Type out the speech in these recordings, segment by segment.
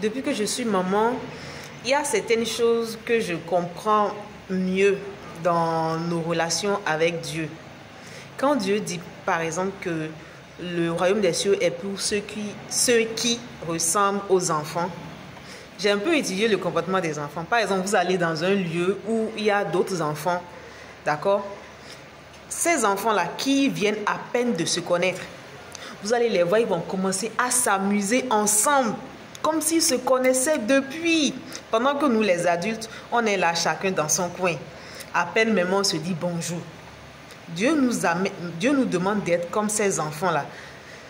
depuis que je suis maman, il y a certaines choses que je comprends mieux dans nos relations avec Dieu. Quand Dieu dit, par exemple, que le royaume des cieux est pour ceux qui ressemblent aux enfants, j'ai un peu étudié le comportement des enfants. Par exemple, vous allez dans un lieu où il y a d'autres enfants, d'accord? Ces enfants-là qui viennent à peine de se connaître, vous allez les voir, ils vont commencer à s'amuser ensemble, comme s'ils se connaissaient depuis. Pendant que nous, les adultes, on est là chacun dans son coin. À peine même on se dit bonjour. Dieu nous demande d'être comme ces enfants-là.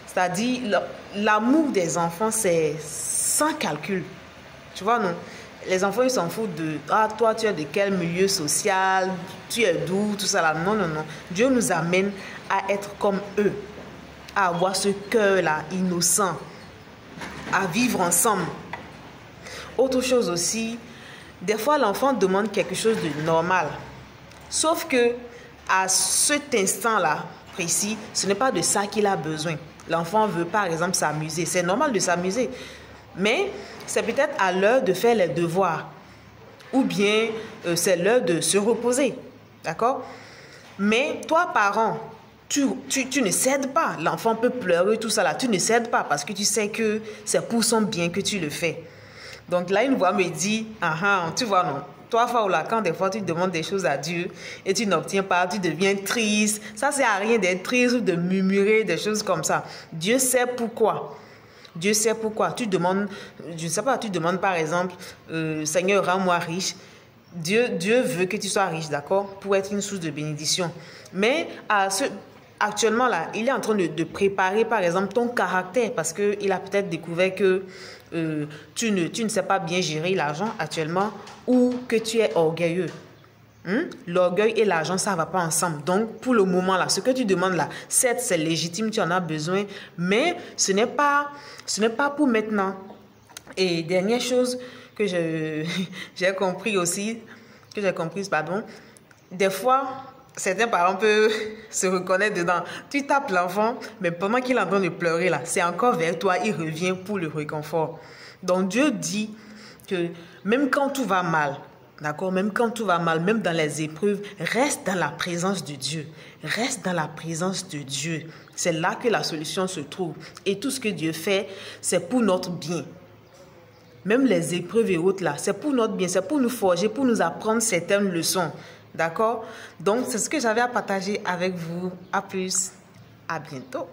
C'est-à-dire, l'amour des enfants, c'est sans calcul. Tu vois, non? Les enfants, ils s'en foutent de « Ah, toi, tu es de quel milieu social? Tu es d'où? » Tout ça là. Non, non, non. Dieu nous amène à être comme eux, à avoir ce cœur-là, innocent, à vivre ensemble. Autre chose aussi, des fois, l'enfant demande quelque chose de normal. Sauf que à cet instant-là précis, ce n'est pas de ça qu'il a besoin. L'enfant veut, par exemple, s'amuser. C'est normal de s'amuser. Mais c'est peut-être à l'heure de faire les devoirs. Ou bien c'est l'heure de se reposer. D'accord? Mais toi, parent, tu ne cèdes pas. L'enfant peut pleurer, tout ça là. Tu ne cèdes pas parce que tu sais que c'est pour son bien que tu le fais. Donc là, une voix me dit, tu vois, non. Toi, Faoula, quand des fois tu demandes des choses à Dieu et tu n'obtiens pas, tu deviens triste. Ça, c'est à rien d'être triste ou de murmurer des choses comme ça. Dieu sait pourquoi. Dieu sait pourquoi. Tu demandes, je ne sais pas, tu demandes par exemple, Seigneur, rends-moi riche. Dieu veut que tu sois riche, d'accord, pour être une source de bénédiction. Mais actuellement, là, il est en train de préparer, par exemple, ton caractère parce qu'il a peut-être découvert que tu ne sais pas bien gérer l'argent actuellement ou que tu es orgueilleux. L'orgueil et l'argent, ça ne va pas ensemble. Donc, pour le moment, là, ce que tu demandes là, certes, c'est légitime, tu en as besoin, mais ce n'est pas pour maintenant. Et dernière chose que j'ai compris aussi, des fois, certains parents peuvent se reconnaître dedans. Tu tapes l'enfant, mais pendant qu'il est en train de pleurer, là, c'est encore vers toi, il revient pour le réconfort. Donc, Dieu dit que même quand tout va mal, d'accord, même quand tout va mal, même dans les épreuves, reste dans la présence de Dieu. Reste dans la présence de Dieu. C'est là que la solution se trouve. Et tout ce que Dieu fait, c'est pour notre bien. Même les épreuves et autres là, c'est pour notre bien, c'est pour nous forger, pour nous apprendre certaines leçons. D'accord? Donc, c'est ce que j'avais à partager avec vous. À plus. À bientôt.